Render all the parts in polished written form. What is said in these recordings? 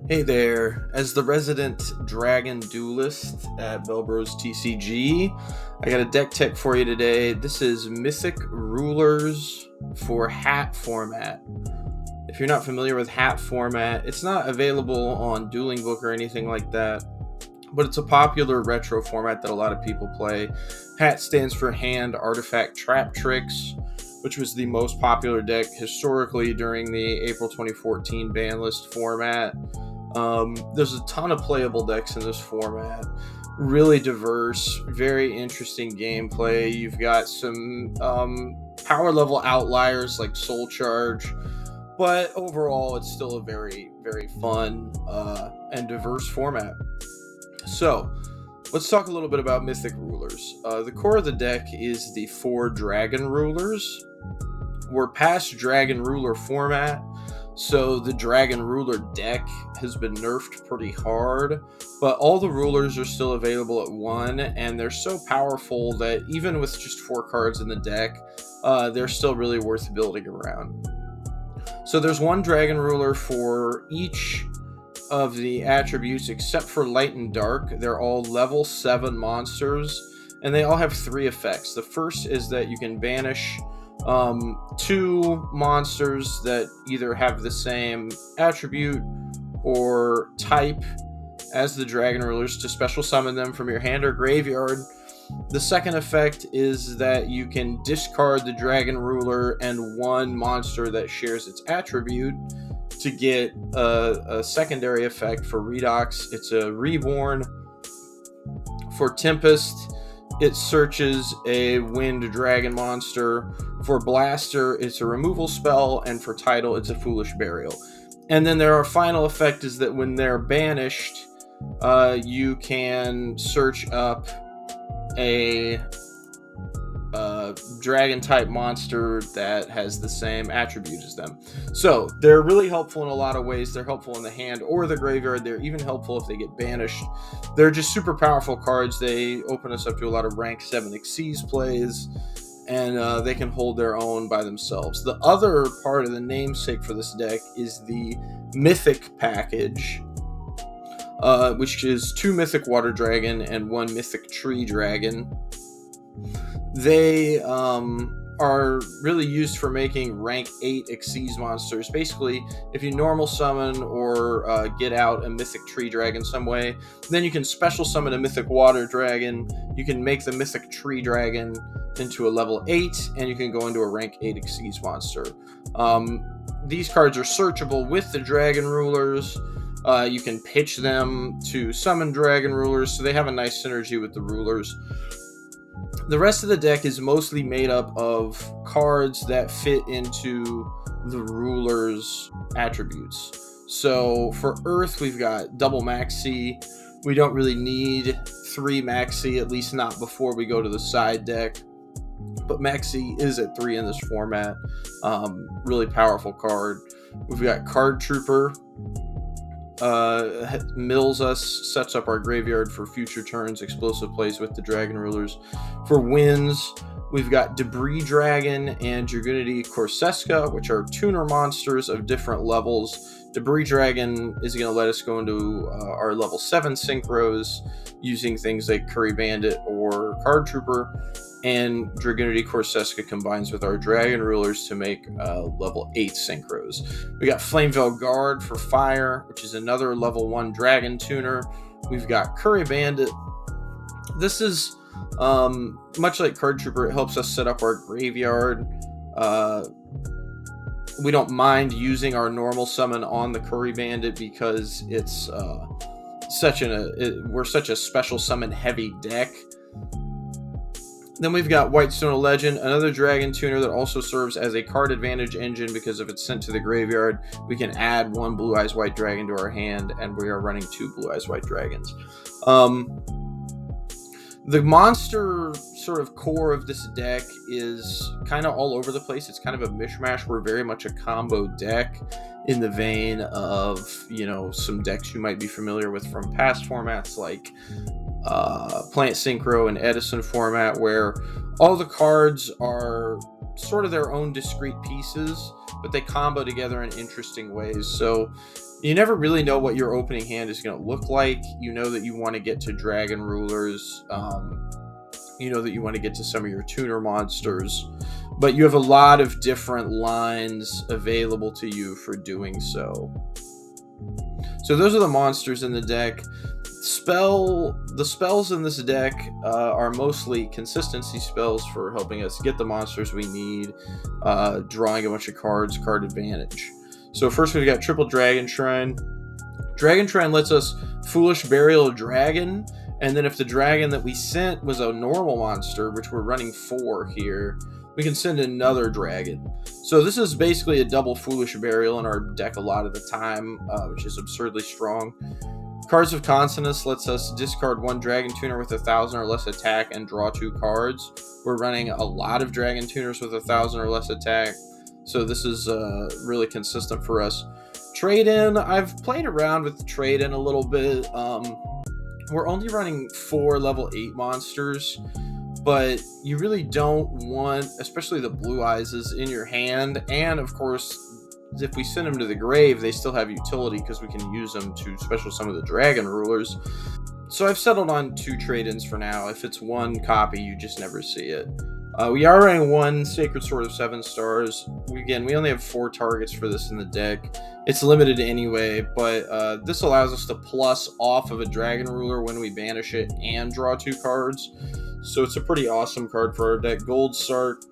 Hey there, as the resident dragon duelist at Belbros TCG, I got a deck tech for you today. This is Mythic Rulers for HAT Format. If you're not familiar with HAT Format, it's not available on Dueling Book or anything like that, but it's a popular retro format that a lot of people play. HAT stands for Hand Artifact Trap Tricks, which was the most popular deck historically during the April 2014 ban list format. There's a ton of playable decks in this format. Really diverse, very interesting gameplay. You've got some power level outliers like Soul Charge, but overall it's still a very, very fun and diverse format. So, let's talk a little bit about Mythic Rulers. The core of the deck is the 4 Dragon Rulers. We're past Dragon Ruler format, so the Dragon Ruler deck has been nerfed pretty hard, but all the rulers are still available at 1, and they're so powerful that even with just 4 cards in the deck, they're still really worth building around. So there's 1 Dragon Ruler for each of the attributes except for Light and Dark. They're all level 7 monsters, and they all have 3 effects. The first is that you can banish 2 monsters that either have the same attribute or type as the Dragon Rulers to special summon them from your hand or graveyard. The second effect is that you can discard the Dragon Ruler and 1 monster that shares its attribute to get a secondary effect for Redox. It's a Reborn. For Tempest, it searches a Wind Dragon monster. For Blaster, it's a removal spell, and for Tidal, it's a Foolish Burial. And then our final effect is that when they're banished, you can search up a dragon-type monster that has the same attribute as them. So, they're really helpful in a lot of ways. They're helpful in the hand or the graveyard. They're even helpful if they get banished. They're just super powerful cards. They open us up to a lot of rank 7 Xyz plays, and they can hold their own by themselves. The other part of the namesake for this deck is the Mythic package, which is 2 Mythic Water Dragon and 1 Mythic Tree Dragon. They are really used for making rank 8 Xyz monsters. Basically, if you normal summon or get out a Mythic Tree Dragon some way, then you can special summon a Mythic Water Dragon. You can make the Mythic Tree Dragon into a level 8, and you can go into a rank 8 Xyz monster. These cards are searchable with the Dragon Rulers. You can pitch them to summon Dragon Rulers, so they have a nice synergy with the Rulers. The rest of the deck is mostly made up of cards that fit into the Ruler's attributes. So for Earth, we've got double Maxi. We don't really need 3 Maxi, at least not before we go to the side deck. But Maxi is at 3 in this format. Really powerful card. We've got Card Trooper. Mills us, sets up our graveyard for future turns, explosive plays with the Dragon Rulers. For wins, we've got Debris Dragon and Dragunity Corseska, which are tuner monsters of different levels. Debris Dragon is going to let us go into our level 7 synchros using things like Curry Bandit or Card Trooper, and Dragunity Corseska combines with our Dragon Rulers to make level 8 synchros. We got Flameveil Guard for fire, which is another level 1 Dragon tuner. We've got Curry Bandit. This is much like Card Trooper. It helps us set up our graveyard. We don't mind using our normal summon on the Curry Bandit because it's we're such a special summon heavy deck. Then we've got Whitestone Legend, another Dragon tuner that also serves as a card advantage engine because if it's sent to the graveyard, we can add 1 Blue Eyes White Dragon to our hand, and we are running 2 Blue Eyes White Dragons. The monster sort of core of this deck is kind of all over the place. It's kind of a mishmash. We're very much a combo deck in the vein of, some decks you might be familiar with from past formats like Plant Synchro and Edison format, where all the cards are sort of their own discrete pieces, but they combo together in interesting ways. So You never really know what your opening hand is going to look like. You know that you want to get to Dragon Rulers. You know that you want to get to some of your tuner monsters. But you have a lot of different lines available to you for doing so. So those are the monsters in the deck. The spells in this deck are mostly consistency spells for helping us get the monsters we need, drawing a bunch of cards, card advantage. So first we've got Triple Dragon Shrine. Dragon Shrine lets us Foolish Burial a dragon, and then if the dragon that we sent was a normal monster, which we're running 4 here, we can send another dragon. So this is basically a double Foolish Burial in our deck a lot of the time, which is absurdly strong. Cards of Consonance lets us discard 1 Dragon Tuner with 1,000 or less attack and draw 2 cards. We're running a lot of Dragon Tuners with 1,000 or less attack, so this is really consistent for us. Trade-in, I've played around with the trade-in a little bit. We're only running 4 level 8 monsters, but you really don't want, especially the Blue Eyes, in your hand, and of course, if we send them to the grave, they still have utility because we can use them to special summon the Dragon Rulers. So I've settled on 2 trade-ins for now. If it's 1 copy, you just never see it. We are running 1 Sacred Sword of 7 stars. We only have 4 targets for this in the deck. It's limited anyway, but this allows us to plus off of a Dragon Ruler when we banish it and draw 2 cards. So it's a pretty awesome card for our deck. Gold Sark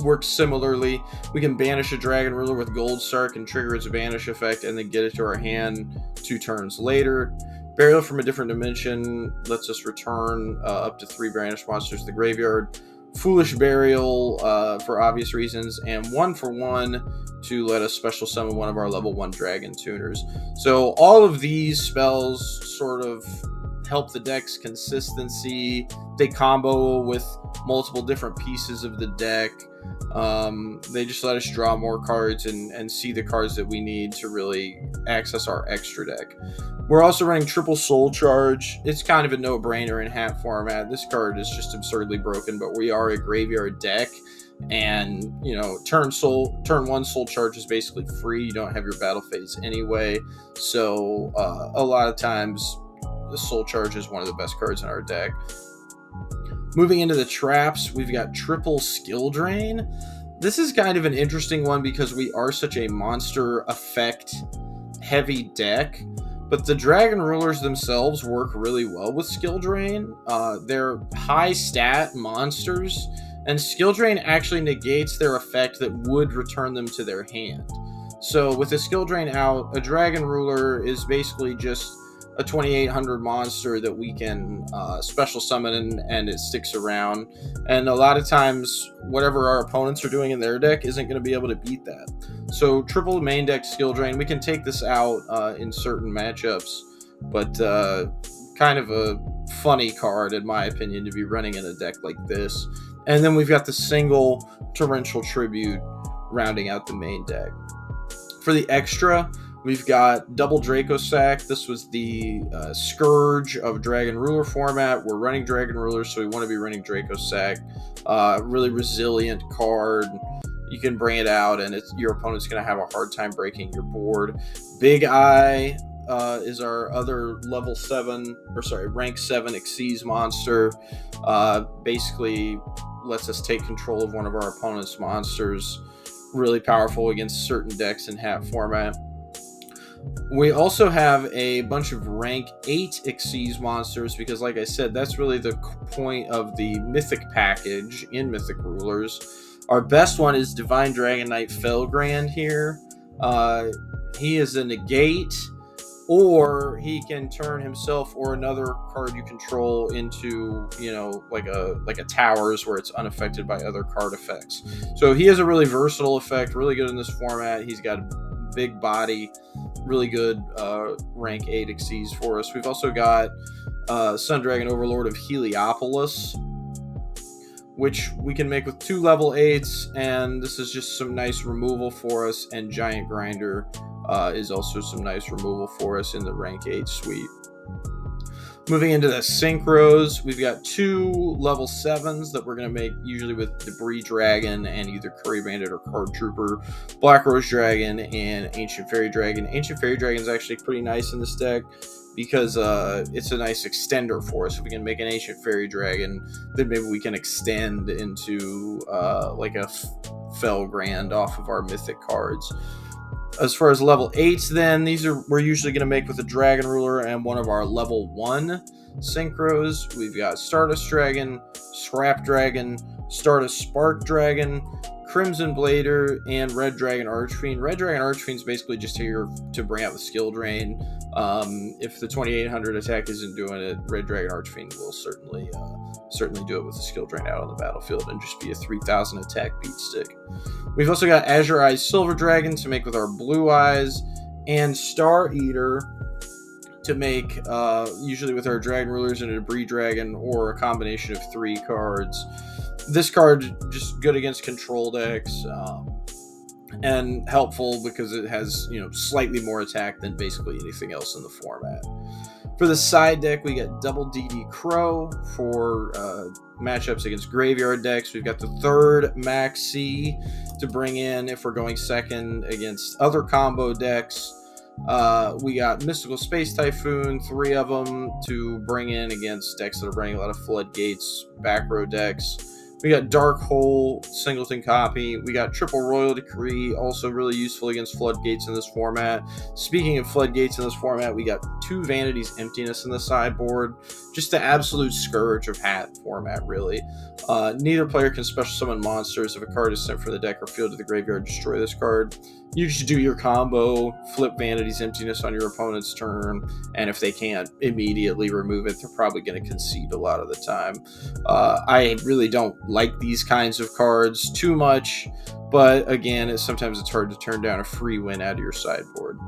works similarly. We can banish a Dragon Ruler with Gold Sark and trigger its banish effect and then get it to our hand 2 turns later. Burial from a Different Dimension lets us return up to 3 banished monsters to the graveyard. Foolish Burial for obvious reasons, and 1 for 1 to let us special summon one of our level 1 Dragon Tuners. So all of these spells sort of help the deck's consistency. They combo with multiple different pieces of the deck. They just let us draw more cards and see the cards that we need to really access our extra deck. We're also running Triple Soul Charge. It's kind of a no-brainer in HAT format. This card is just absurdly broken, but we are a graveyard deck, and turn 1 Soul Charge is basically free. You don't have your battle phase anyway, so a lot of times the Soul Charge is one of the best cards in our deck. Moving into the traps, we've got Triple Skill Drain. This is kind of an interesting one because we are such a monster effect heavy deck, but the Dragon Rulers themselves work really well with Skill Drain. They're high stat monsters, and Skill Drain actually negates their effect that would return them to their hand. So with a Skill Drain out, a Dragon Ruler is basically just a 2800 monster that we can special summon and it sticks around. And a lot of times, whatever our opponents are doing in their deck isn't going to be able to beat that. So triple main deck Skill Drain. We can take this out in certain matchups, but kind of a funny card, in my opinion, to be running in a deck like this. And then we've got the single Torrential Tribute rounding out the main deck. For the extra, we've got double Draco Sack. This was the Scourge of Dragon Ruler format. We're running Dragon Rulers, so we want to be running Draco Sack. Really resilient card. You can bring it out, and your opponent's going to have a hard time breaking your board. Big Eye is our other rank 7 Xyz monster. Basically lets us take control of one of our opponent's monsters. Really powerful against certain decks in HAT format. We also have a bunch of rank 8 Xyz monsters because, like I said, that's really the point of the Mythic package in Mythic Rulers. Our best one is Divine Dragon Knight Felgrand here. He is a negate, or he can turn himself or another card you control into, like a towers where it's unaffected by other card effects. So he has a really versatile effect, really good in this format. He's got a big body, really good rank 8 Xyz for us. We've also got Sun Dragon Overlord of Heliopolis, which we can make with 2 level 8s, and this is just some nice removal for us, and Giant Grinder is also some nice removal for us in the rank 8 suite. Moving into the synchros, we've got 2 level 7s that we're going to make usually with Debris Dragon and either Curry Bandit or Card Trooper, Black Rose Dragon, and Ancient Fairy Dragon. Ancient Fairy Dragon is actually pretty nice in this deck because it's a nice extender for us. If we can make an Ancient Fairy Dragon, then maybe we can extend into like a Fell Grand off of our Mythic cards. As far as level 8s, then we're usually going to make with a Dragon Ruler and one of our level 1 synchros. We've got Stardust Dragon, Scrap Dragon, Stardust Spark Dragon, Crimson Blader, and Red Dragon Archfiend. Red Dragon Archfiend's basically just here to bring out the skill drain. If the 2800 attack isn't doing it, Red Dragon Archfiend will certainly do it with the skill drain out on the battlefield and just be a 3000 attack beat stick. We've also got Azure Eyes Silver Dragon to make with our Blue Eyes, and Star Eater to make usually with our Dragon Rulers and a Debris Dragon, or a combination of 3 cards. This card just good against control decks, and helpful because it has, slightly more attack than basically anything else in the format. For the side deck, we got Double DD Crow for matchups against graveyard decks. We've got the 3rd Max C to bring in if we're going second against other combo decks. We got Mystical Space Typhoon, 3 of them to bring in against decks that are running a lot of Floodgates, back row decks. We got Dark Hole, singleton copy. We got Triple Royal Decree, also really useful against Floodgates in this format. Speaking of Floodgates in this format, we got 2 Vanity's Emptiness in the sideboard. Just the absolute scourge of HAT format, really. Neither player can special summon monsters. If a card is sent from the deck or field to the graveyard, destroy this card. You just do your combo, flip Vanity's Emptiness on your opponent's turn, and if they can't immediately remove it, they're probably going to concede a lot of the time. I really don't like these kinds of cards too much, but again, sometimes it's hard to turn down a free win out of your sideboard.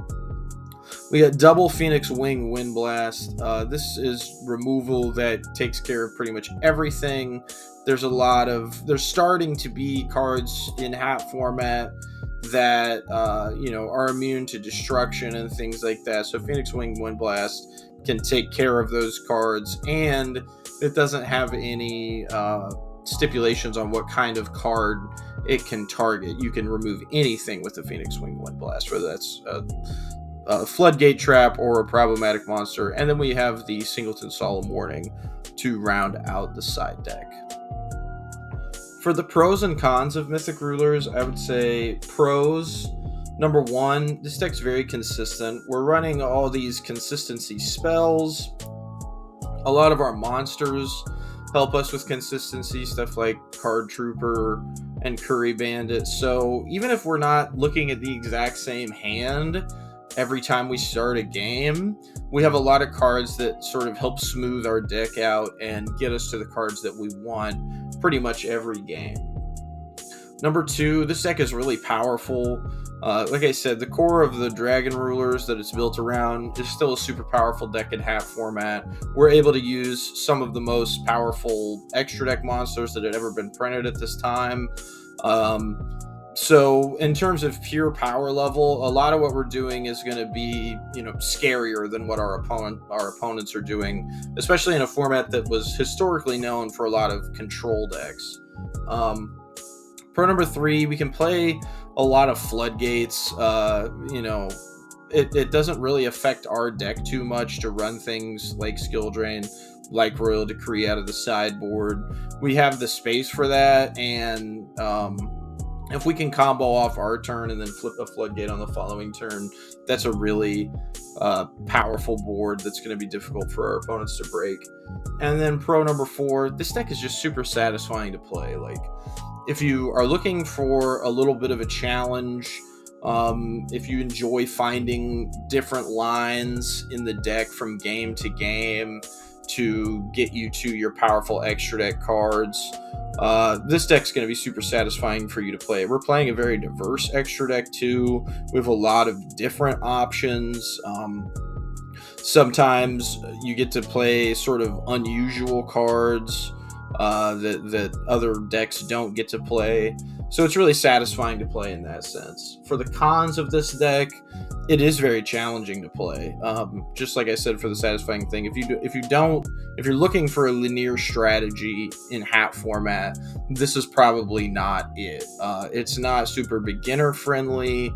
We got Double Phoenix Wing Wind Blast. This is removal that takes care of pretty much everything. There's starting to be cards in HAT format that are immune to destruction and things like that. So Phoenix Wing Wind Blast can take care of those cards, and it doesn't have any stipulations on what kind of card it can target. You can remove anything with the Phoenix Wing Wind Blast, whether that's a Floodgate Trap or a problematic monster. And then we have the Singleton Solemn Warning to round out the side deck. For the pros and cons of Mythic Rulers, I would say pros. Number 1, this deck's very consistent. We're running all these consistency spells. A lot of our monsters help us with consistency, stuff like Card Trooper and Curry Bandit. So even if we're not looking at the exact same hand every time we start a game, we have a lot of cards that sort of help smooth our deck out and get us to the cards that we want pretty much every game. Number 2, this deck is really powerful. Like I said, the core of the Dragon Rulers that it's built around is still a super powerful deck in HAT format. We're able to use some of the most powerful extra deck monsters that had ever been printed at this time. So in terms of pure power level, a lot of what we're doing is going to be, scarier than what our opponents are doing, especially in a format that was historically known for a lot of control decks. Pro number 3, we can play a lot of Floodgates. It doesn't really affect our deck too much to run things like Skill Drain, like Royal Decree out of the sideboard. We have the space for that, and if we can combo off our turn and then flip a Floodgate on the following turn, that's a really powerful board that's going to be difficult for our opponents to break. And then pro number 4, this deck is just super satisfying to play. Like, if you are looking for a little bit of a challenge, if you enjoy finding different lines in the deck from game to game to get you to your powerful extra deck cards, this deck's going to be super satisfying for you to play. We're playing a very diverse extra deck too. We have a lot of different options. Sometimes you get to play sort of unusual cards that other decks don't get to play. So it's really satisfying to play in that sense. For the cons of this deck, it is very challenging to play. Just like I said, for the satisfying thing, if you're looking for a linear strategy in HAT format, this is probably not it. It's not super beginner friendly.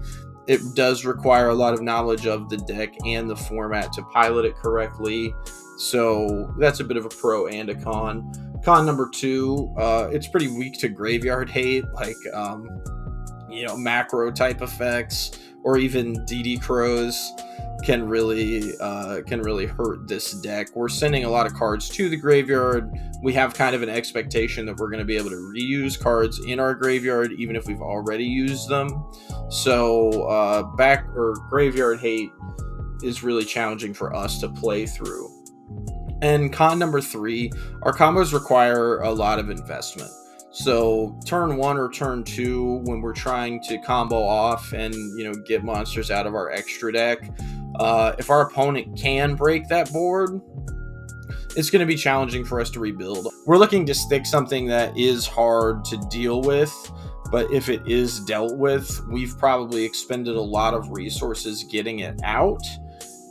It does require a lot of knowledge of the deck and the format to pilot it correctly. So that's a bit of a pro and a con. Con number two, it's pretty weak to graveyard hate, like macro type effects or even DD crows can really hurt this deck. We're sending a lot of cards to the graveyard. We have kind of an expectation that we're going to be able to reuse cards in our graveyard even if we've already used them. So graveyard hate is really challenging for us to play through. And con number three, our combos require a lot of investment. So turn 1 or turn 2, when we're trying to combo off and get monsters out of our extra deck, if our opponent can break that board, it's going to be challenging for us to rebuild. We're looking to stick something that is hard to deal with, but if it is dealt with, we've probably expended a lot of resources getting it out,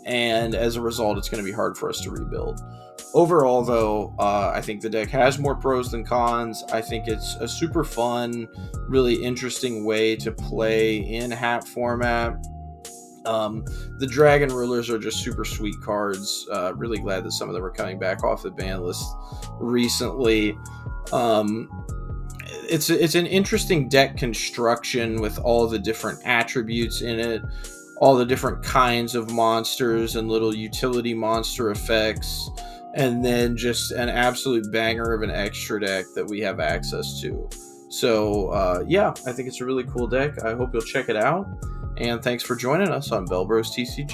and as a result, it's going to be hard for us to rebuild. Overall, though, I think the deck has more pros than cons. I think it's a super fun, really interesting way to play in HAT format. The Dragon Rulers are just super sweet cards. Really glad that some of them are coming back off the ban list recently. It's an interesting deck construction with all the different attributes in it, all the different kinds of monsters and little utility monster effects, and then just an absolute banger of an extra deck that we have access to. So I think it's a really cool deck. I hope you'll check it out, and thanks for joining us on Bell Bros TCG.